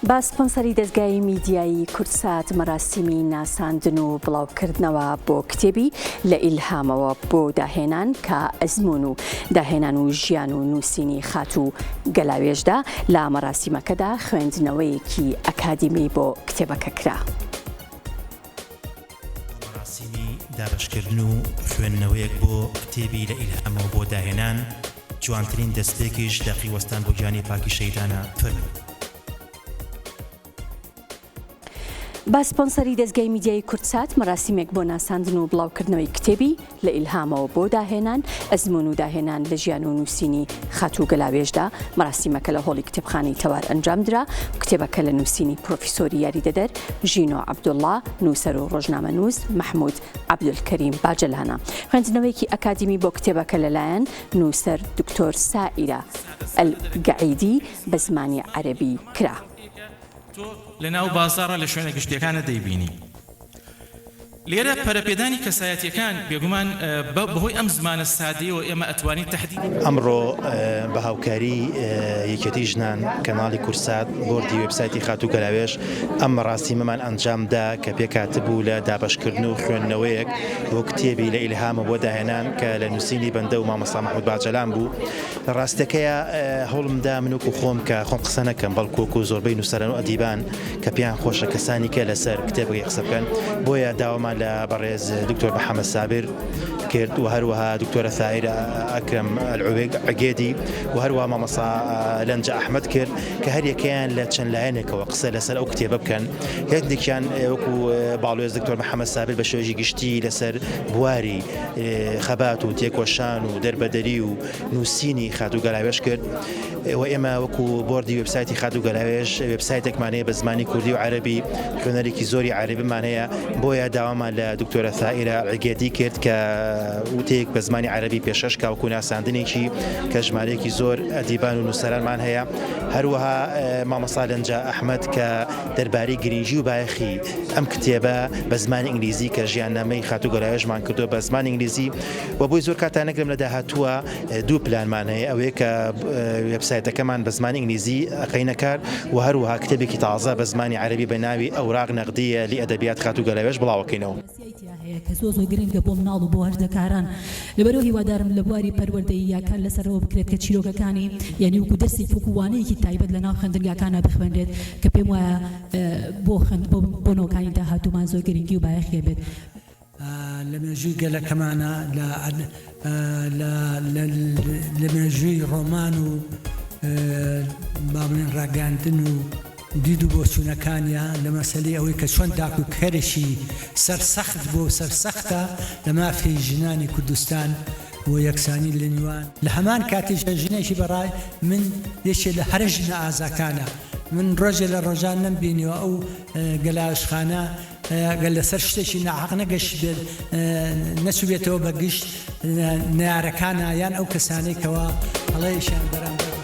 با سپۆنسەری دەستگای میدیایی کورتسات مەراسیمی ناساندن و بڵاوکردنەوە بۆ کتێبی لە ئیلهامەوە بۆ داهێنان کە ئەزمون و داهێنان و ژیان و نووسینی خات و گەلاوێژدا لە مەراسیمەکەدا خوێندنەوەیەکی ئەکادیمی بۆ کتێبەکە کرا. مەراسیمی دابەشکردن و خوێندنەوەیەک بۆ کتێبی لە ئیلهامەوە بۆ داهێنان جوانترین دەستپێکیش لە قیوەستان بۆ گیانی پاکی شەیدانە فەرمووی. با سپۆنسەری دەستگای میدیایی کورتسات مەراسیمێک بۆ ناساندن و بڵاوکردنەوەی کتێبی لە ئیلهامەوە بۆ داهێنان ئەزمون و داهێنان لە ژیان و نووسینی خات و گەلاوێژدا مەراسیمەکە لە هۆڵی کتێبخانەی تەوار ئەنجام درا و کتێبەکە لە نووسینی پرۆفیسۆری یاریدەدەر ژینۆ عەبدوڵڵا نووسەر و ڕۆژنامەنووس محمود عەبدولکەریم باجەلانە. خوێندنەوەیەکی ئەکادیمی بۆ کتێبەکە لەلایەن نووسەر دکتۆر سائیرە ئەلگەعیدی بە زمانی عەرەبی کرا. لەناو بازاڕە لە شوێنە گشتیەکانە دەیبینی. لێرە پەرەپێدانی کەسایەتیەکان بێگومان بەهۆی ئەم زمانە سادەیەوە ئێمە ئەتوانین تەحدید. ئەمڕۆ بە هاوکاری یەکێتی ژنان کەناڵی کورتسات بۆردی وێبسایتی خات و گەلاوێژ ئەم مەراسیمەمان ئەنجامدا کە پێکاتبوو لە دابەشکردن و خوێندنەوەیەک بۆ کتێبی لە ئیلهامە بۆ داهێنان کە لە نووسینی بەندە و مامۆستا محمود باجەلان بوو. لە ڕاستەکەیە هەوڵمدا منوک و خۆم کە خۆم قسە نەکەم بەڵکوک و زۆربەی نووسەران و ئەدیبان کە پێیان خۆشە کەسانی کە لەسەر کتێبەکەی قسە بکەن بۆیە داوامان لە بەڕێز دکتۆر محەممەد سابر کرد و هەروەها دکتۆرە سائیرە ئەکرەم ئەلعوێگێدی و هەروەها مامۆستا لەنجە ئەحمەد کرد کە هەر یەکەیان لە چەند لایەنێکەوە قسە لەسەر ئەو کتێبە بکەن. یەکێکیان وەکو باڵێز دکتۆر محەممەد سابر بە شێوەیەکی گشتی لەسەر بواری خەبات و تێکۆشان و دەربەدەری و نووسینی خات و گەلاوێژ کرد و ئێمە وەکو بۆردی وێبسایتی خات و گەلاوێژ وێبسایتێکمانەیە بە زمانی کوردی و عەرەبی خوێنەرێکی زۆری عەرەبیمان هەیە بۆیە داوامان لە دکتۆرە سائیرە ئەلگەعیدی کرد کە وتەیەک بە زمانی عەرەبی پێشەش کاوکو ناساندنێکی کە ژمارەیەکی زۆر ئەدیبان و نووسەرانمان هەیە. هەروەها مامۆستا لەنجە ئەحمەد کە دەربارەی گرنگی و بایەخی ئەم کتێبە بە زمانی ئینگلیزی کە ژیاننامەی خات و گەلاوێژمان کردووە بە زمانی ئینگلیزی و بۆی زۆر کاتان نەگرم لە داهاتووە دوو پلانمان هەیە ئەوەیە کە وێبسایتەکەمان بە زمانی ئینگلیزی ئەقەینە کار و هەروەها کتێبێکی تازە بە زمانی عەرەبی بە ناوی ئەوراق نەقدیە لی ئەدەبیات خات و گەلاوێژ بڵاوەکەینەوە. کە زۆ گرنگە بۆ مناڵ و بۆ هەردەکاران لەبەرەوە هیوادارم لە بواری پەروەردەیی یاکان لەسەرەوە بکرێت کە چیرۆکەکانی یعنی وەکو دەستی فوکووانەیەکی تایبەت لە ناو خوێندنگاکانە بخوێنرێت کە پێم وایە بۆ نەوەکانی داهاتوومان زۆر گرنگی و بایەخێ بێت. لە مێژووی گەلەکەمانە لە مێژووی ڕۆمان و بابنێن ڕاگەاندن و دید و بۆچوونەکانیە لە مەسەلەی ئەوەی کە چۆن داک و کەرشی سەرسەخت بۆ سەرسەختە لە مافی ژنانی کوردستان بۆ یەکسانی لە نیوان لە هەمان کاتیشە ژنێکی بەڕای من یەکێ لە هەرە ژنە ئازاکانە من ڕۆژێ لە ڕۆژان نەمبینیەوە ئەو گەلاوێژخانە گەل لەسەر شتێکی ناحەق نەگەشت نەچوبێتەوە بە گشت نارەکانە یان ئەو کەسانەی کەوا هەڵەیەشیان بەرامبەر